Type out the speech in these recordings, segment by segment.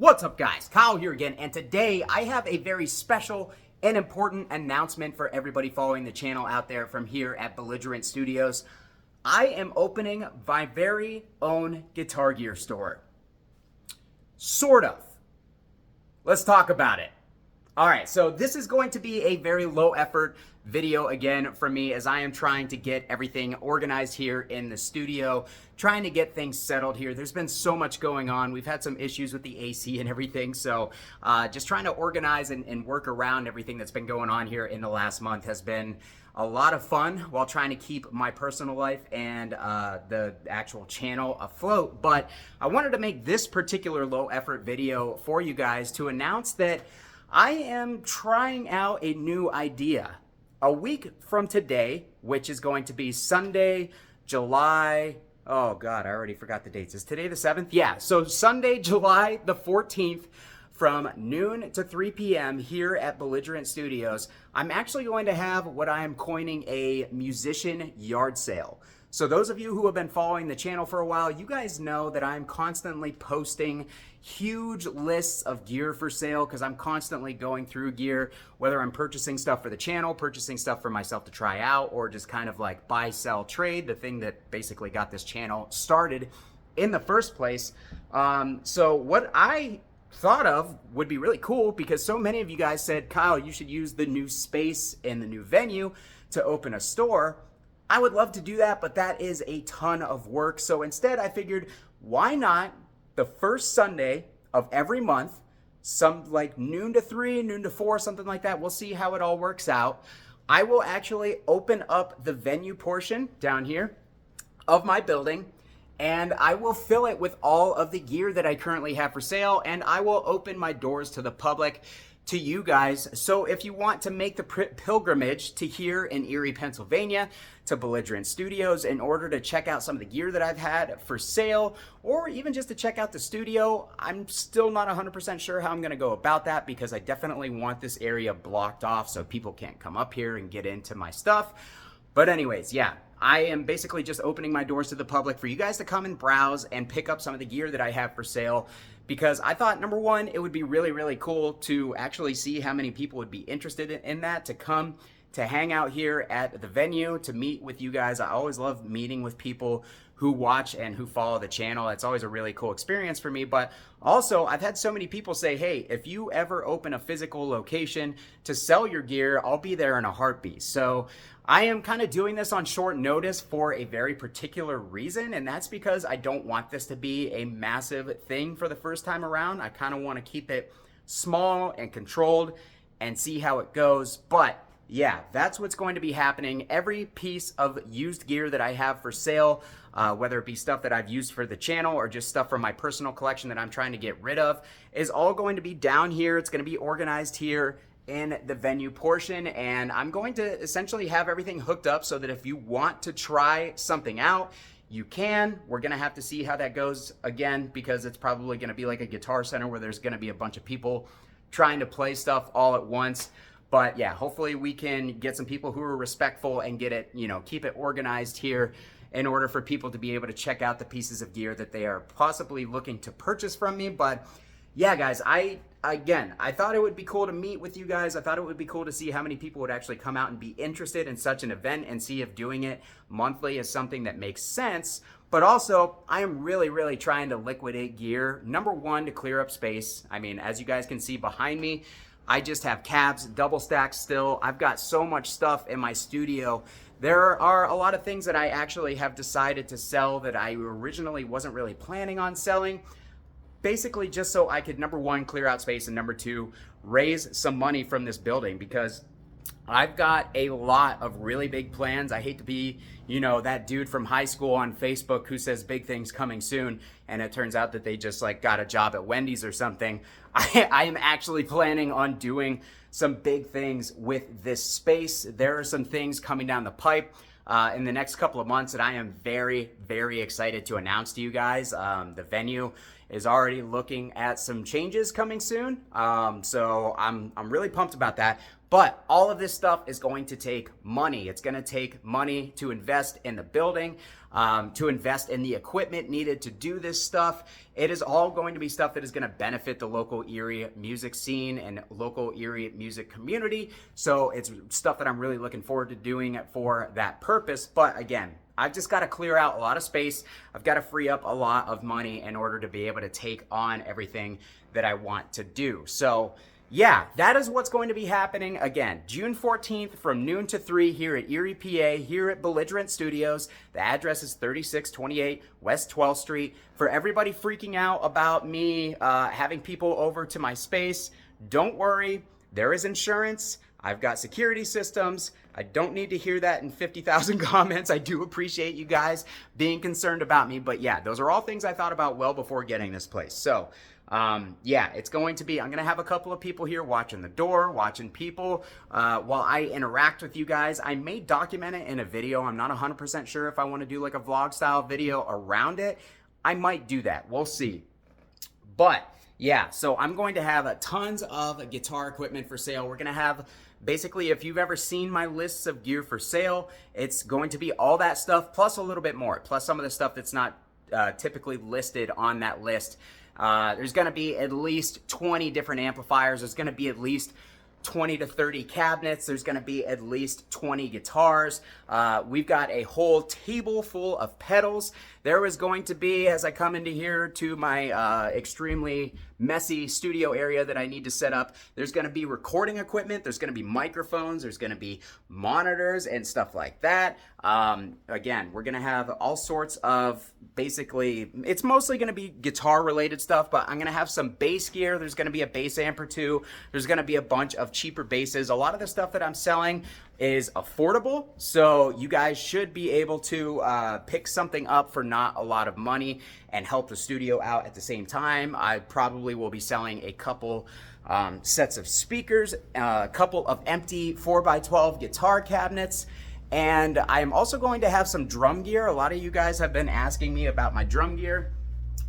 What's up, guys? Kyle here again, and today I have a very special and important announcement for everybody following the channel out there from here at Belligerent Studios. I am opening my very own guitar gear store. Sort of. Let's talk about it. All right, so this is going to be a very low effort video again for me as I am trying to get everything organized here in the studio, trying to get things settled here. There's been so much going on. We've had some issues with the AC and everything, so just trying to organize and work around everything that's been going on here in the last month has been a lot of fun while trying to keep my personal life and the actual channel afloat. But I wanted to make this particular low effort video for you guys to announce that I am trying out a new idea. A week from today, which is going to be Sunday, July, oh God, I already forgot the dates. Is today the 7th? Yeah, so Sunday, July the 14th, from noon to 3 p.m. here at Belligerent Studios, I'm actually going to have what I am coining a musician yard sale. So those of you who have been following the channel for a while, you guys know that I'm constantly posting huge lists of gear for sale because I'm constantly going through gear, whether I'm purchasing stuff for the channel, purchasing stuff for myself to try out, or just kind of like buy, sell, trade, the thing that basically got this channel started in the first place. So what I thought of would be really cool, because so many of you guys said, Kyle, you should use the new space and the new venue to open a store. I would love to do that, but that is a ton of work. So instead, I figured, why not the first Sunday of every month, some like noon to 3, noon to 4, something like that. We'll see how it all works out. I will actually open up the venue portion down here of my building, and I will fill it with all of the gear that I currently have for sale, and I will open my doors to the public, to you guys. So if you want to make the pilgrimage to here in Erie, Pennsylvania, to Belligerent Studios in order to check out some of the gear that I've had for sale, or even just to check out the studio, I'm still not 100% sure how I'm going to go about that, because I definitely want this area blocked off so people can't come up here and get into my stuff. But anyways, yeah, I am basically just opening my doors to the public for you guys to come and browse and pick up some of the gear that I have for sale, because I thought, number one, it would be really, really cool to actually see how many people would be interested in that, to come to hang out here at the venue, to meet with you guys. I always love meeting with people who watch and who follow the channel. It's always a really cool experience for me. But also, I've had so many people say, hey, if you ever open a physical location to sell your gear, I'll be there in a heartbeat. So I am kind of doing this on short notice for a very particular reason, and that's because I don't want this to be a massive thing for the first time around. I kind of want to keep it small and controlled and see how it goes. But yeah, that's what's going to be happening. Every piece of used gear that I have for sale, whether it be stuff that I've used for the channel or just stuff from my personal collection that I'm trying to get rid of, is all going to be down here. It's going to be organized here in the venue portion, and I'm going to essentially have everything hooked up so that if you want to try something out, you can. We're going to have to see how that goes again, because it's probably going to be like a Guitar Center where there's going to be a bunch of people trying to play stuff all at once. But yeah, hopefully we can get some people who are respectful and get it, keep it organized here in order for people to be able to check out the pieces of gear that they are possibly looking to purchase from me. But yeah, guys, I thought it would be cool to meet with you guys. I thought it would be cool to see how many people would actually come out and be interested in such an event, and see if doing it monthly is something that makes sense. But also, I am really, really trying to liquidate gear. Number one, to clear up space. I mean, as you guys can see behind me, I just have cabs, double stacks still. I've got so much stuff in my studio. There are a lot of things that I actually have decided to sell that I originally wasn't really planning on selling. Basically just so I could, number one, clear out space, and number two, raise some money from this building, because I've got a lot of really big plans. I hate to be, that dude from high school on Facebook who says big things coming soon, and it turns out that they just like got a job at Wendy's or something. I am actually planning on doing some big things with this space. There are some things coming down the pipe in the next couple of months that I am very, very excited to announce to you guys. The venue is already looking at some changes coming soon. So I'm really pumped about that. But all of this stuff is going to take money. It's going to take money to invest in the building, to invest in the equipment needed to do this stuff. It is all going to be stuff that is going to benefit the local Erie music scene and local Erie music community. So it's stuff that I'm really looking forward to doing for that purpose. But again, I've just got to clear out a lot of space. I've got to free up a lot of money in order to be able to take on everything that I want to do. So yeah, that is what's going to be happening again, June 14th from noon to 3 here at Erie, PA, here at Belligerent Studios. The address is 3628 West 12th Street. For everybody freaking out about me having people over to my space, don't worry, there is insurance. I've got security systems. I don't need to hear that in 50,000 comments. I do appreciate you guys being concerned about me. But yeah, those are all things I thought about well before getting this place. So yeah, it's going to be, I'm going to have a couple of people here watching the door, watching people while I interact with you guys. I may document it in a video. I'm not 100% sure if I want to do like a vlog style video around it. I might do that. We'll see. But yeah, so I'm going to have tons of guitar equipment for sale. We're going to have basically, if you've ever seen my lists of gear for sale, it's going to be all that stuff plus a little bit more, plus some of the stuff that's not typically listed on that list. There's going to be at least 20 different amplifiers. There's going to be at least 20 to 30 cabinets. There's going to be at least 20 guitars. We've got a whole table full of pedals. There is going to be, as I come into here to my extremely messy studio area that I need to set up, there's going to be recording equipment. There's going to be microphones. There's going to be monitors and stuff like that. Again, we're going to have all sorts of, basically, it's mostly going to be guitar related stuff, but I'm going to have some bass gear. There's going to be a bass amp or two. There's going to be a bunch of cheaper basses. A lot of the stuff that I'm selling is affordable, so you guys should be able to pick something up for not a lot of money and help the studio out at the same time. I probably will be selling a couple sets of speakers, a couple of empty 4x12 guitar cabinets, and I'm also going to have some drum gear. A lot of you guys have been asking me about my drum gear.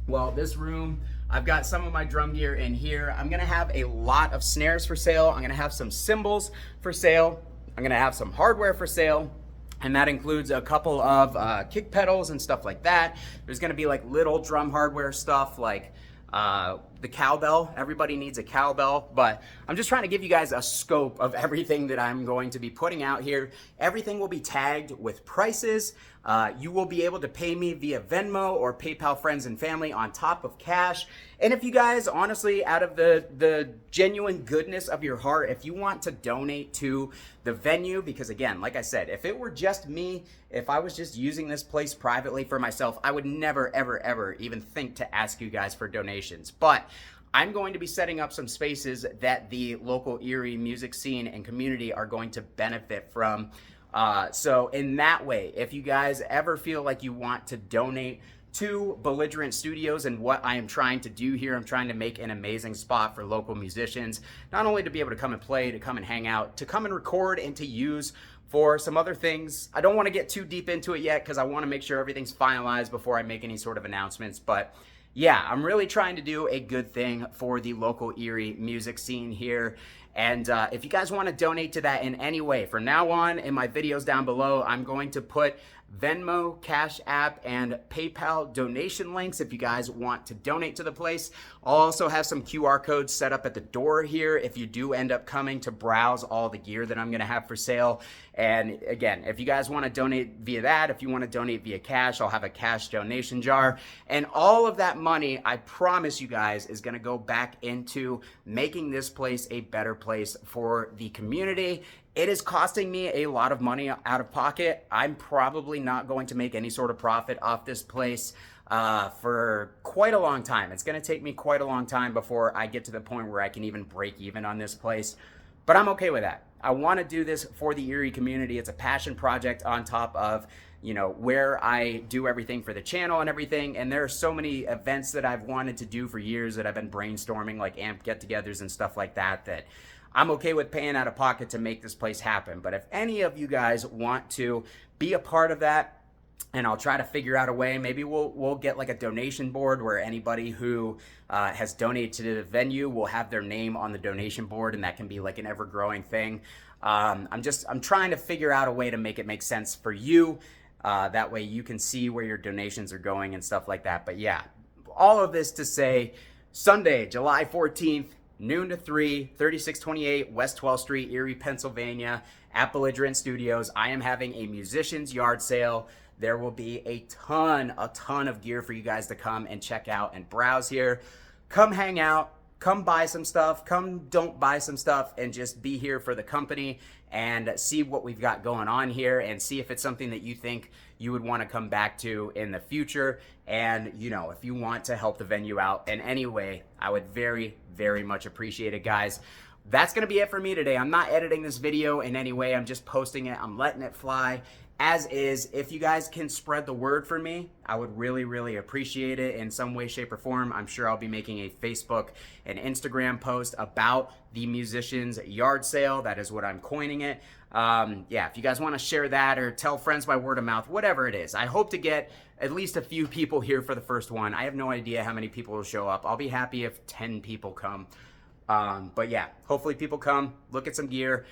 Well, this room, I've got some of my drum gear in here. I'm gonna have a lot of snares for sale. I'm gonna have some cymbals for sale. I'm gonna have some hardware for sale, and that includes a couple of kick pedals and stuff like that. There's gonna be like little drum hardware stuff like the cowbell. Everybody needs a cowbell, but I'm just trying to give you guys a scope of everything that I'm going to be putting out here. Everything will be tagged with prices. You will be able to pay me via Venmo or PayPal friends and family on top of cash. And if you guys, honestly, out of the genuine goodness of your heart, if you want to donate to the venue, because again, like I said, if it were just me, if I was just using this place privately for myself, I would never, ever, ever even think to ask you guys for donations. But I'm going to be setting up some spaces that the local Erie music scene and community are going to benefit from. So in that way, if you guys ever feel like you want to donate to Belligerent Studios and what I am trying to do here, I'm trying to make an amazing spot for local musicians, not only to be able to come and play, to come and hang out, to come and record, and to use for some other things. I don't want to get too deep into it yet because I want to make sure everything's finalized before I make any sort of announcements. But yeah, I'm really trying to do a good thing for the local Erie music scene here. And if you guys want to donate to that in any way, from now on in my videos down below, I'm going to put Venmo, Cashapp, and PayPal donation links if you guys want to donate to the place. I'll also have some QR codes set up at the door here if you do end up coming to browse all the gear that I'm going to have for sale. And again, if you guys want to donate via that, if you want to donate via cash, I'll have a cash donation jar. And all of that money, I promise you guys, is going to go back into making this place a better place for the community. It is costing me a lot of money out of pocket. I'm probably not going to make any sort of profit off this place for quite a long time. It's going to take me quite a long time before I get to the point where I can even break even on this place. But I'm okay with that. I want to do this for the Erie community. It's a passion project on top of, you know, where I do everything for the channel and everything. And there are so many events that I've wanted to do for years that I've been brainstorming, like AMP get-togethers and stuff like that, that I'm okay with paying out of pocket to make this place happen. But if any of you guys want to be a part of that, and I'll try to figure out a way. Maybe we'll get like a donation board where anybody who has donated to the venue will have their name on the donation board, and that can be like an ever growing thing. I'm trying to figure out a way to make it make sense for you. That way you can see where your donations are going and stuff like that. But yeah, all of this to say, Sunday, July 14th, noon to 3, 3628 West 12th Street, Erie, Pennsylvania, at Belligerent Studios. I am having a musician's yard sale. There will be a ton of gear for you guys to come and check out and browse here. Come hang out, come buy some stuff, come don't buy some stuff, and just be here for the company and see what we've got going on here and see if it's something that you think you would want to come back to in the future. And, you know, if you want to help the venue out in any way, I would very, very much appreciate it, guys. That's going to be it for me today. I'm not editing this video in any way. I'm just posting it. I'm letting it fly as is. If you guys can spread the word for me, I would really, really appreciate it in some way, shape, or form. I'm sure I'll be making a Facebook and Instagram post about the musicians yard sale. That is what I'm coining it. Yeah, if you guys want to share that or tell friends by word of mouth, whatever it is, I hope to get at least a few people here for the first one. I have no idea how many people will show up. I'll be happy if 10 people come. But yeah, hopefully people come, look at some gear.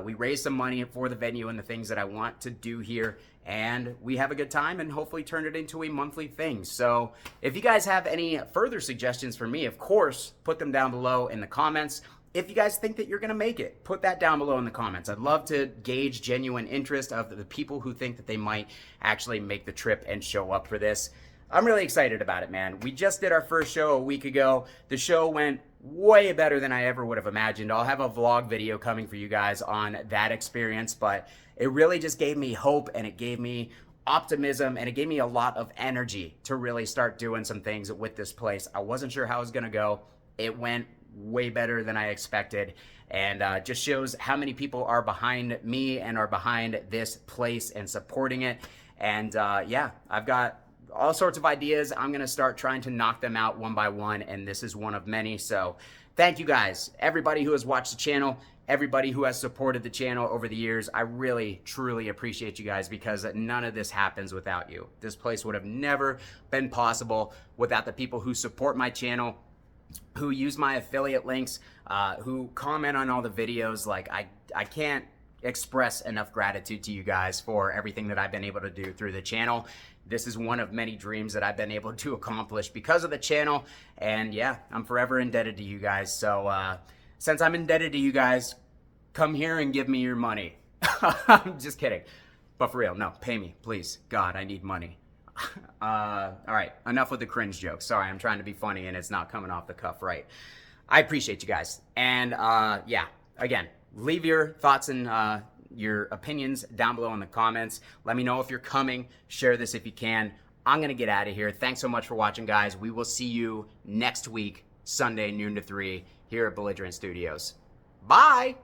We raise some money for the venue and the things that I want to do here, and we have a good time and hopefully turn it into a monthly thing. So if you guys have any further suggestions for me, of course, put them down below in the comments. If you guys think that you're going to make it, put that down below in the comments. I'd love to gauge genuine interest of the people who think that they might actually make the trip and show up for this. I'm really excited about it, man. We just did our first show a week ago. The show went way better than I ever would have imagined. I'll have a vlog video coming for you guys on that experience, but it really just gave me hope, and it gave me optimism, and it gave me a lot of energy to really start doing some things with this place. I wasn't sure how it was going to go. It went way better than I expected, and just shows how many people are behind me and are behind this place and supporting it. And yeah, I've got all sorts of ideas. I'm going to start trying to knock them out one by one, and this is one of many. So thank you guys, everybody who has watched the channel, everybody who has supported the channel over the years. I really, truly appreciate you guys, because none of this happens without you. This place would have never been possible without the people who support my channel, who use my affiliate links, who comment on all the videos. Like, I can't express enough gratitude to you guys for everything that I've been able to do through the channel. This is one of many dreams that I've been able to accomplish because of the channel. And yeah, I'm forever indebted to you guys. So since I'm indebted to you guys, come here and give me your money. I'm just kidding. But for real, no, pay me, please. God, I need money. All right, enough with the cringe jokes. Sorry, I'm trying to be funny and it's not coming off the cuff right. I appreciate you guys. And yeah, again, leave your thoughts and your opinions down below in the comments. Let me know if you're coming. Share this if you can. I'm going to get out of here. Thanks so much for watching, guys. We will see you next week, Sunday, noon to 3, here at Belligerent Studios. Bye!